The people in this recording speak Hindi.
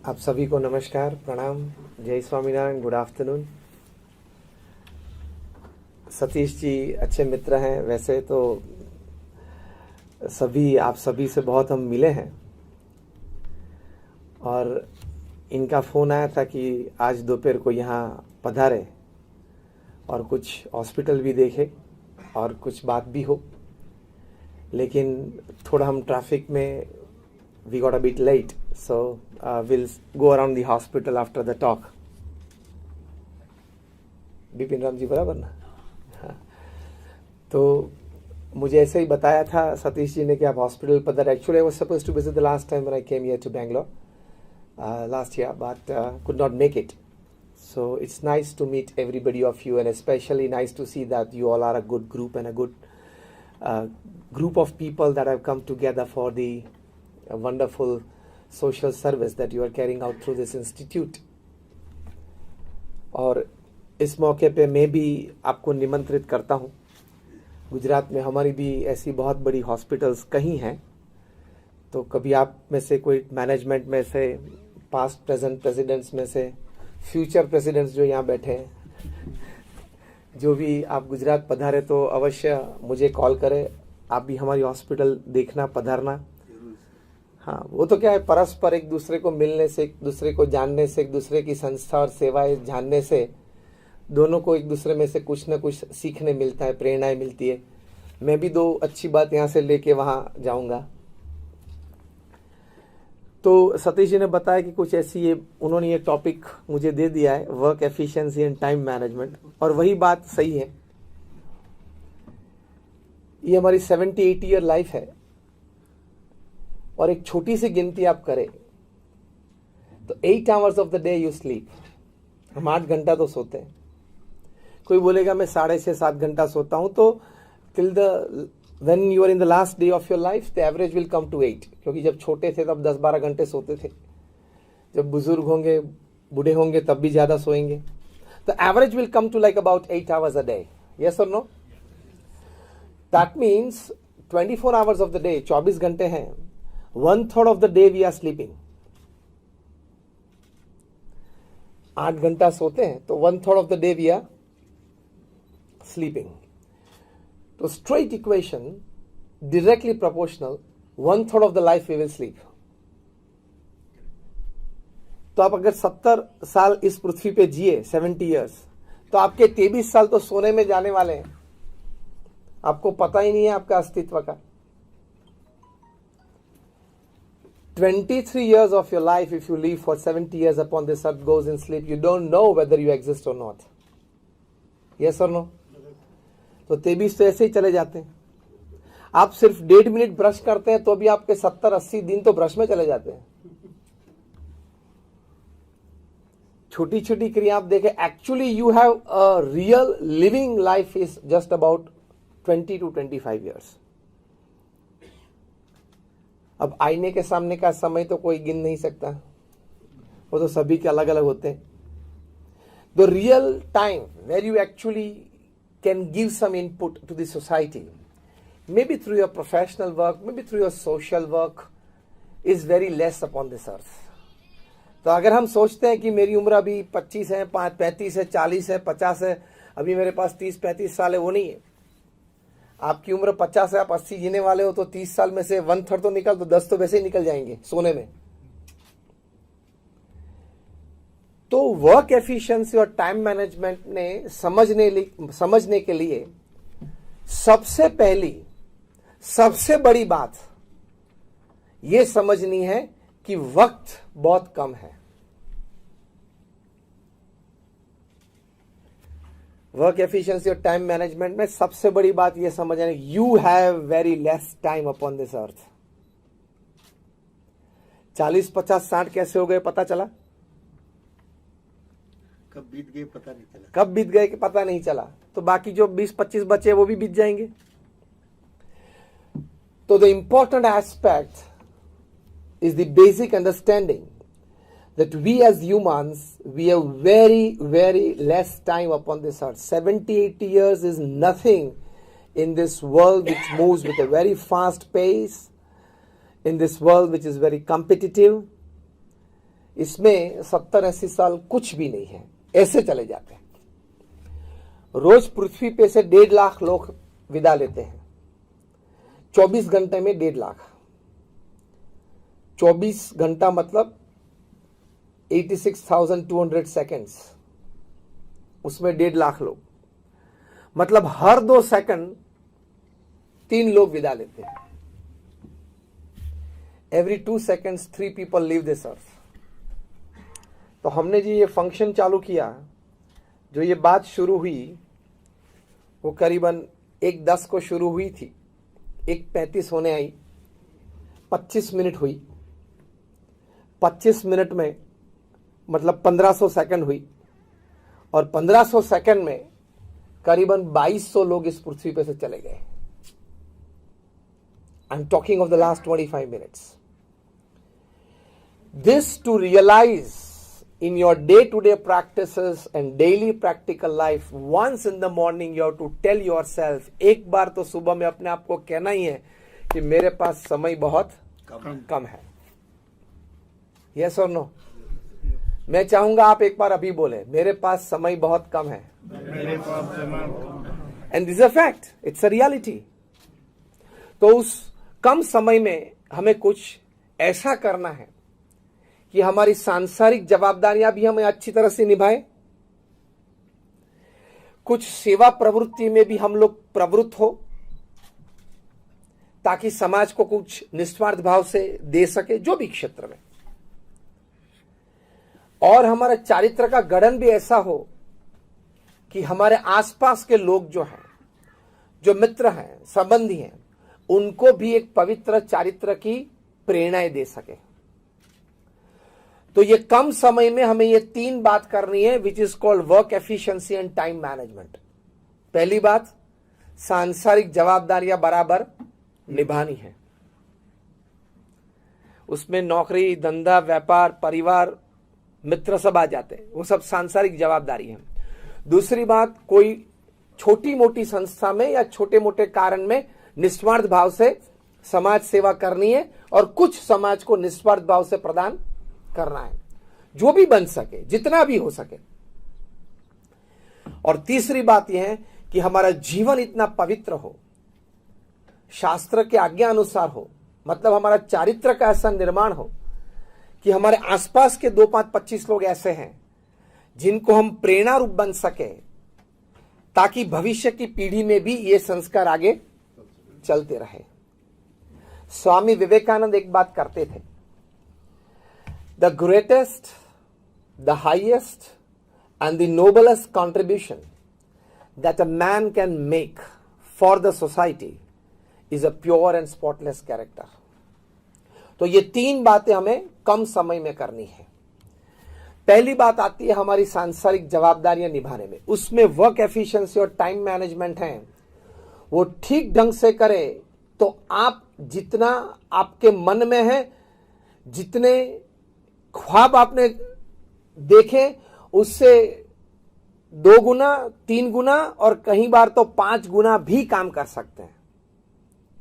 आप सभी को नमस्कार, प्रणाम, जय स्वामीनारायण, गुड आफ्टरनून। सतीश जी अच्छे मित्र हैं। वैसे तो आप सभी से बहुत हम मिले हैं और इनका फ़ोन आया था कि आज दोपहर को यहाँ पधारे और कुछ हॉस्पिटल भी देखे और कुछ बात भी हो, लेकिन थोड़ा हम ट्रैफिक में we got a bit late, so we'll go around the hospital after the talk. Bipin Ram ji बराबर ना? हाँ। तो मुझे ऐसे ही बताया था सतीश जी ने कि आप हॉस्पिटल पधार। Actually, I was supposed to visit the last time when I came here to Bangalore last year, but could not make it. So it's nice to meet everybody of you, and especially nice to see that you all are a good group and a good group of people that have come together for the a wonderful social service that you are carrying out through this institute. और इस मौके पे मैं भी आपको निमंत्रित करता हूँ। गुजरात में हमारी भी ऐसी बहुत बड़ी हॉस्पिटल्स कहीं हैं, तो कभी आप में से कोई मैनेजमेंट में से, पास्ट प्रेजेंट प्रेसिडेंट्स में से, फ्यूचर प्रेसिडेंट्स जो यहाँ बैठे हैं, जो भी आप गुजरात पधारे तो अवश्य मुझे कॉल करें। आप भी हमारी हॉस्पिटल देखना, पधारना। हाँ, वो तो क्या है, परस्पर एक दूसरे को मिलने से, एक दूसरे को जानने से, एक दूसरे की संस्था और सेवाएं जानने से दोनों को एक दूसरे में से कुछ ना कुछ सीखने मिलता है, प्रेरणाएं मिलती है। मैं भी दो अच्छी बात यहाँ से लेके वहाँ जाऊँगा। तो सतीश जी ने बताया कि कुछ ऐसी उन्होंने ये टॉपिक मुझे दे दिया है, work efficiency and time management, और वही बात सही है। ये हमारी 78 ईयर लाइफ है और एक छोटी सी गिनती आप करें तो 8 hours of the day you sleep. हम 8 घंटा तो सोते हैं। कोई बोलेगा मैं 6.5-7 घंटा सोता हूं, तो till the when you are in the last day of your life the average will come to 8, क्योंकि जब छोटे थे तब 10-12 घंटे सोते थे। जब बुजुर्ग होंगे, बूढ़े होंगे, तब भी ज्यादा सोएंगे। The average will come to like about 8 hours a day. Yes और no? That means 24 hours of the day, 24 घंटे हैं, 1/3 of the day we are sleeping. 8 घंटा सोते हैं तो 1/3 of the day we are sleeping. तो straight equation, directly proportional, 1/3 of the life we will sleep. तो आप अगर 70 साल इस पृथ्वी पे जिए, 70 years, तो आपके 23 साल तो सोने में जाने वाले हैं। आपको पता ही नहीं है आपका अस्तित्व का। 23 years of your life, if you live for 70 years upon this earth, goes in sleep. You don't know whether you exist or not. Yes or no? तो 23 तो ऐसे ही चले जाते हैं। आप सिर्फ 1.5 मिनट ब्रश करते हैं तो भी आपके 70-80 दिन तो ब्रश में चले जाते हैं। छोटी छोटी क्रिया आप देखें, actually you have a real living life is just about 20 to 25 years. अब आईने के सामने का समय तो कोई गिन नहीं सकता, वो तो सभी के अलग अलग होते हैं। The real time where you actually can give some input to the society, maybe through your professional work, maybe through your social work, is very less upon this earth. तो अगर हम सोचते हैं कि मेरी उम्र अभी 25 है, 35 है, 40 है, 50 है, अभी मेरे पास 30-35 साल है, वो नहीं है। आपकी उम्र 50 है, आप 80 जीने वाले हो, तो 30 साल में से 1/3 तो निकल, तो 10 तो वैसे ही निकल जाएंगे सोने में। तो वर्क एफिशिएंसी और टाइम मैनेजमेंट ने समझने के लिए सबसे पहली, सबसे बड़ी बात यह समझनी है कि वक्त बहुत कम है। वर्क एफिशिएंसी और टाइम मैनेजमेंट में सबसे बड़ी बात यह समझना है, you have very less time upon this अर्थ। 40, 50, 60 कैसे हो गए पता चला? कब बीत गए पता नहीं चला। कब बीत गए कि पता नहीं चला। तो बाकी जो 20-25 बचे वो भी बीत जाएंगे। तो the important aspect is the basic understanding that we as humans, we have very, very less time upon this earth. 70-80 years is nothing in this world which moves with a very fast pace, in this world which is very competitive, इसमें 70-80 साल कुछ भी नहीं है, ऐसे चले जाते हैं। रोज पृथ्वी पे से 1.5 लाख लोग विदा लेते हैं, 24 घंटे में 1.5 लाख। 24 घंटा मतलब 86,200 सेकेंड्स, उसमें 1.5 लाख लोग, मतलब हर 2 सेकंड 3 लोग विदा लेते हैं। Every 2 seconds 3 people leave this earth. तो हमने जी ये फंक्शन चालू किया, जो ये बात शुरू हुई वो करीबन 1:10 को शुरू हुई थी, 1:35 होने आई, 25 मिनट हुई, 25 मिनट में मतलब 1500 सेकंड हुई, और 1500 सेकंड में करीबन 2200 लोग इस पृथ्वी पे से चले गए। I am talking of the last 25 minutes. This to realise in your day-to-day practices and daily practical life, once in the morning you have to tell yourself, एक बार तो सुबह में अपने आप को कहना ही है कि मेरे पास समय बहुत कम है। Yes or no? मैं चाहूंगा आप एक बार अभी बोले, मेरे पास समय बहुत कम है। And this is a fact, it's a reality। तो उस कम समय में हमें कुछ ऐसा करना है कि हमारी सांसारिक जवाबदारियां भी हमें अच्छी तरह से निभाए, कुछ सेवा प्रवृत्ति में भी हम लोग प्रवृत्त हो, ताकि समाज को कुछ निस्वार्थ भाव से दे सके, जो भी क्षेत्र में, और हमारा चारित्र का गठन भी ऐसा हो कि हमारे आसपास के लोग जो हैं, जो मित्र हैं, संबंधी हैं, उनको भी एक पवित्र चारित्र की प्रेरणाएं दे सके। तो ये कम समय में हमें ये 3 बात करनी है, which is called work efficiency and time management. पहली बात, सांसारिक जवाबदारियां बराबर निभानी है, उसमें नौकरी, धंधा, व्यापार, परिवार, मित्र सब आ जाते हैं, वो सब सांसारिक जवाबदारी है। दूसरी बात, कोई छोटी मोटी संस्था में या छोटे मोटे कारण में निस्वार्थ भाव से समाज सेवा करनी है, और कुछ समाज को निस्वार्थ भाव से प्रदान करना है, जो भी बन सके, जितना भी हो सके। और तीसरी बात यह है कि हमारा जीवन इतना पवित्र हो, शास्त्र के आज्ञा अनुसार हो, मतलब हमारा चारित्र का ऐसा निर्माण हो कि हमारे आसपास के 2-5-25 लोग ऐसे हैं जिनको हम प्रेरणा रूप बन सके, ताकि भविष्य की पीढ़ी में भी ये संस्कार आगे चलते रहे। स्वामी विवेकानंद एक बात करते थे, the greatest, the highest and the noblest contribution that a man can make for the society is a pure and spotless character। तो ये 3 बातें हमें कम समय में करनी है। पहली बात आती है हमारी सांसारिक जवाबदारियां निभाने में, उसमें वर्क एफिशिएंसी और टाइम मैनेजमेंट है, वो ठीक ढंग से करें तो आप जितना आपके मन में है, जितने ख्वाब आपने देखे, उससे 2 गुना, 3 गुना और कहीं बार तो 5 गुना भी काम कर सकते हैं।